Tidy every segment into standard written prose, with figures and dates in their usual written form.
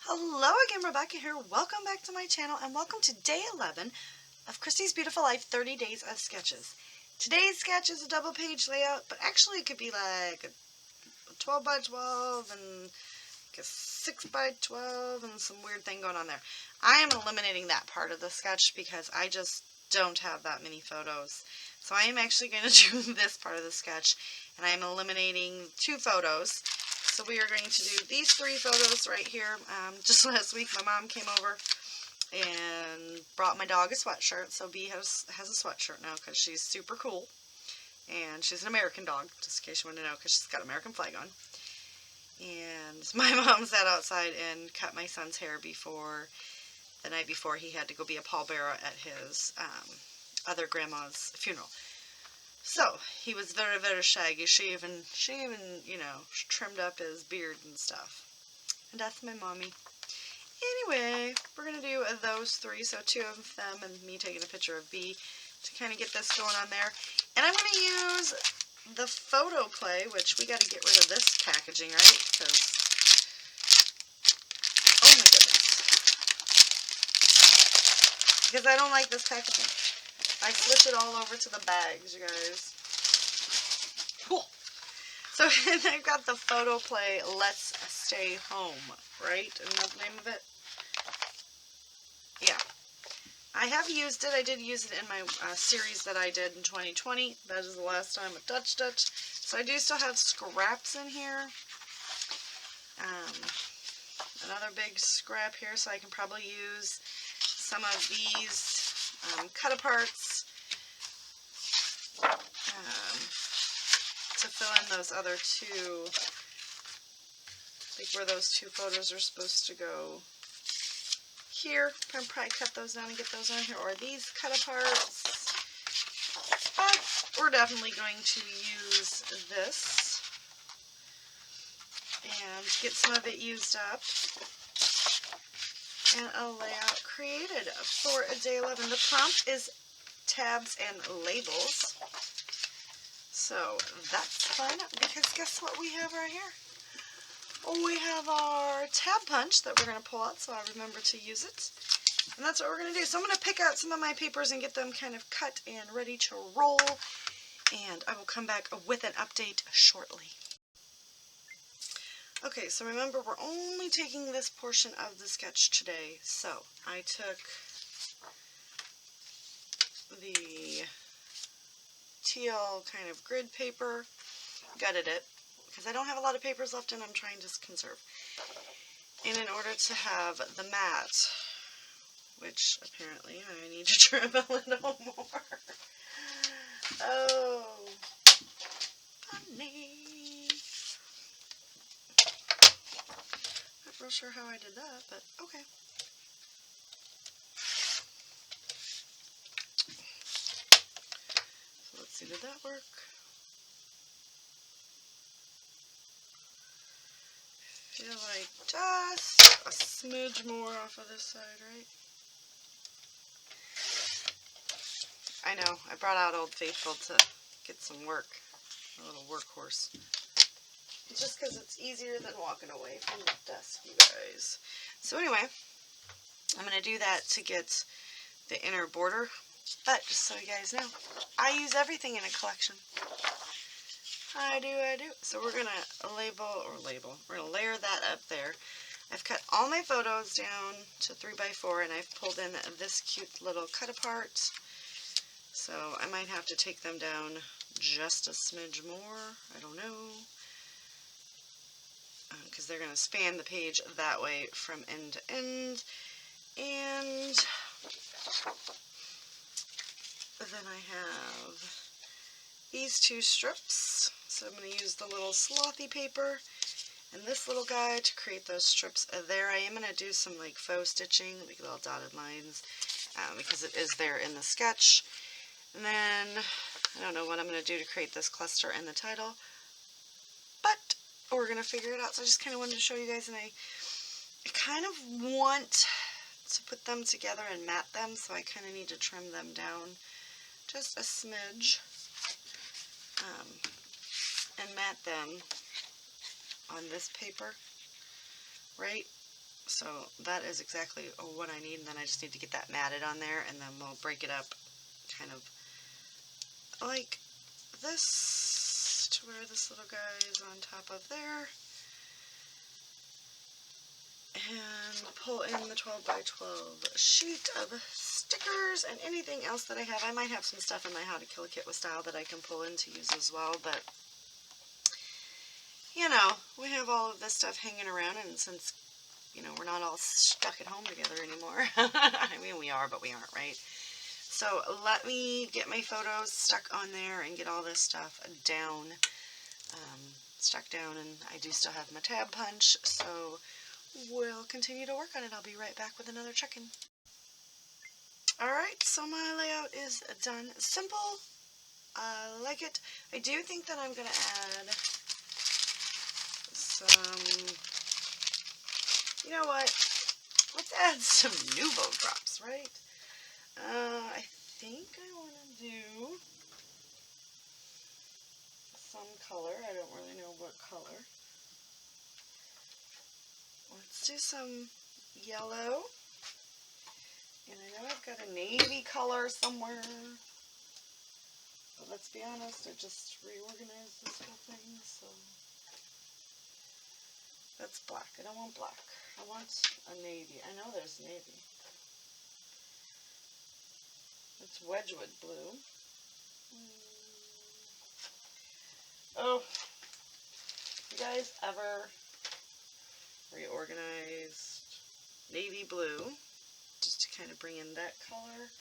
Hello again, Rebecca here. Welcome back to my channel and welcome to day 11 of Christy's Beautiful Life 30 Days of Sketches. Today's sketch is a double page layout, but actually it could be like a 12 by 12 and like a 6 by 12 and some weird thing going on there. I am eliminating that part of the sketch because I just don't have that many photos. So I am actually going to do this part of the sketch, and I am eliminating 2 photos. So we are going to do these 3 photos right here. Just last week my mom came over and brought my dog a sweatshirt. So Bee has a sweatshirt now because she's super cool. And she's an American dog, just in case you want to know, because she's got an American flag on. And my mom sat outside and cut my son's hair the night before he had to go be a pallbearer at his other grandma's funeral. So, he was very, very shaggy. She even, you know, trimmed up his beard and stuff. And that's my mommy. Anyway, we're going to do those 3. So 2 of them and me taking a picture of Bee to kind of get this going on there. And I'm going to use the photo play, which we got to get rid of this packaging, right? Because, oh my goodness. Because I don't like this packaging. I switch it all over to the bags, you guys. Cool. So I've got the photo play, Let's Stay Home, right? Isn't that the name of it? Yeah. I have used it. I did use it in my series that I did in 2020. That is the last time I touched it. So I do still have scraps in here. Another big scrap here, so I can probably use some of these cut-aparts to fill in those other 2, like where those 2 photos are supposed to go here. I'll probably cut those down and get those on here, or these cut-aparts. But we're definitely going to use this and get some of it used up. And a layout created for day 11. The prompt is tabs and labels. So that's fun, because guess what we have right here? Oh, we have our tab punch that we're going to pull out, so I remember to use it. And that's what we're going to do. So I'm going to pick out some of my papers and get them kind of cut and ready to roll. And I will come back with an update shortly. Okay, so remember, we're only taking this portion of the sketch today. So I took the teal kind of grid paper, gutted it, because I don't have a lot of papers left and I'm trying to conserve. And in order to have the matte, which apparently I need to trim a little more. Oh, funny. Not real sure how I did that, but okay. So let's see, did that work? I feel like just a smidge more off of this side, right? I know, I brought out Old Faithful to get some work, a little workhorse. Just because it's easier than walking away from the desk, you guys. So anyway, I'm going to do that to get the inner border. But just so you guys know, I use everything in a collection. I do. So we're going to we're going to layer that up there. I've cut all my photos down to 3x4, and I've pulled in this cute little cut apart. So I might have to take them down just a smidge more. I don't know. Because they're going to span the page that way from end to end. And then I have these 2 strips. So I'm going to use the little slothy paper and this little guy to create those strips there. I am going to do some like faux stitching, like little dotted lines, because it is there in the sketch. And then I don't know what I'm going to do to create this cluster and the title, but we're going to figure it out. So I just kind of wanted to show you guys, and I kind of want to put them together and mat them, so I kind of need to trim them down just a smidge and mat them on this paper, right? So that is exactly what I need, and then I just need to get that matted on there, and then we'll break it up kind of like this to where this little guy is on top of there, and pull in the 12 by 12 sheet of stickers and anything else that I have. I might have some stuff in my How to Kill a Kit with Style that I can pull in to use as well, but you know, we have all of this stuff hanging around, and since, you know, we're not all stuck at home together anymore. I mean, we are, but we aren't, right? So let me get my photos stuck on there and get all this stuff down, stuck down, and I do still have my tab punch, so we'll continue to work on it. I'll be right back with another check-in. Alright, so my layout is done. Simple. I like it. I do think that I'm going to add some, you know what, let's add some Nuvo drops, right? I think I want to do some color. I don't really know what color. Let's do some yellow. And I know I've got a navy color somewhere. But let's be honest, I just reorganized this whole thing, so that's black. I don't want black. I want a navy. I know there's navy. It's Wedgwood blue. Oh, you guys ever reorganized navy blue just to kind of bring in that color?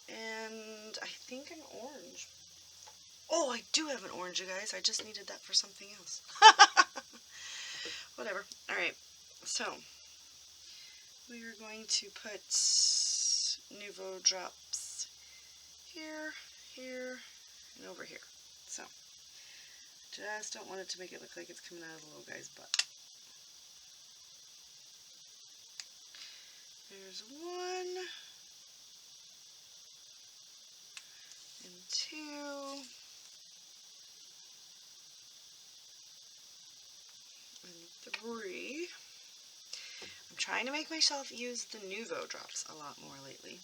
And I think an orange. Oh, I do have an orange, you guys. I just needed that for something else. Whatever. Alright, so we are going to put Nuvo drops here, here, and over here. So, just don't want it to make it look like it's coming out of the little guy's butt. There's one, and two, and three. I'm trying to make myself use the Nuvo drops a lot more lately.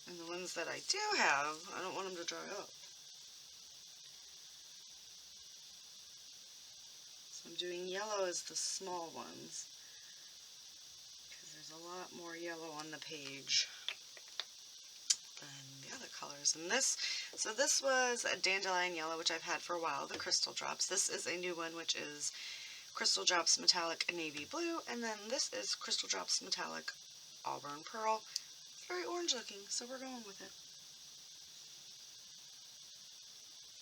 And the ones that I do have, I don't want them to dry up. So I'm doing yellow as the small ones, because there's a lot more yellow on the page than the other colors. And this, so this was a dandelion yellow, which I've had for a while, the crystal drops. This is a new one, which is crystal drops metallic navy blue, and then this is crystal drops metallic auburn pearl. It's very orange looking, so we're going with it.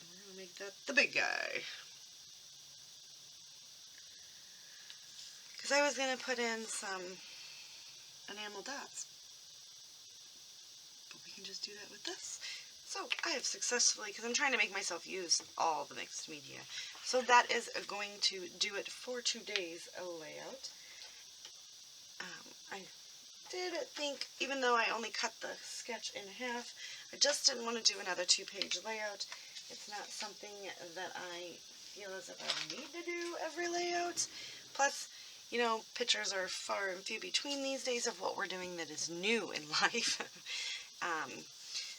And we're going to make that the big guy. Because I was going to put in some enamel dots, but we can just do that with this. So I have successfully, because I'm trying to make myself use all the mixed media. So that is going to do it for today's layout. I did think, even though I only cut the sketch in half, I just didn't want to do another 2-page layout. It's not something that I feel as if I need to do every layout. Plus, you know, pictures are far and few between these days of what we're doing that is new in life.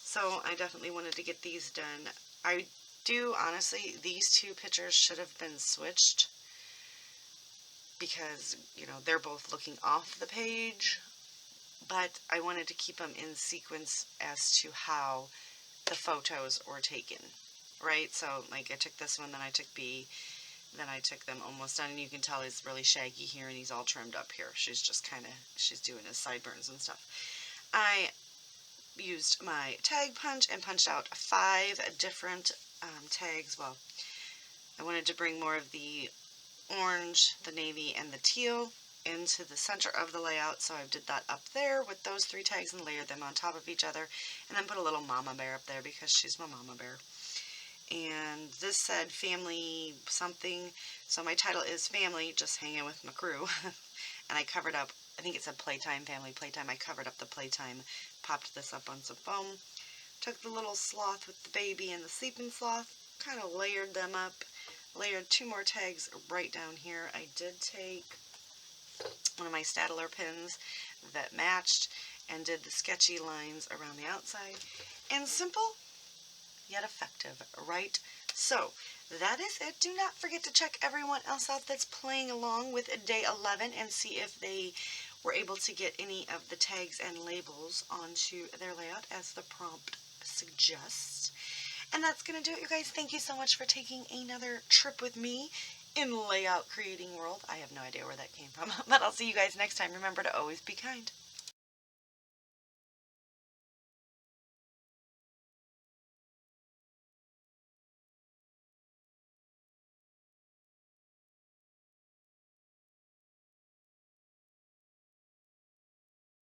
So I definitely wanted to get these done. I do, honestly, these two pictures should have been switched because, you know, they're both looking off the page, but I wanted to keep them in sequence as to how the photos were taken, right? So, like, I took this one, then I took B, then I took them almost done, and you can tell he's really shaggy here, and he's all trimmed up here. She's just kind of, she's doing his sideburns and stuff. I used my tag punch and punched out 5 different tags. Well, I wanted to bring more of the orange, the navy, and the teal into the center of the layout, so I did that up there with those 3 tags and layered them on top of each other, and then put a little mama bear up there because she's my mama bear. And this said family something, so my title is Family, Just Hanging with My Crew. And I covered up, I think it said Playtime, Family Playtime. I covered up the Playtime, popped this up on some foam, took the little sloth with the baby and the sleeping sloth, kind of layered them up. Layered 2 more tags right down here. I did take one of my Stadler pins that matched and did the sketchy lines around the outside. And simple, yet effective, right? So, that is it. Do not forget to check everyone else out that's playing along with day 11 and see if they were able to get any of the tags and labels onto their layout as the prompt suggests. And that's going to do it, you guys. Thank you so much for taking another trip with me in layout creating world. I have no idea where that came from, but I'll see you guys next time. Remember to always be kind.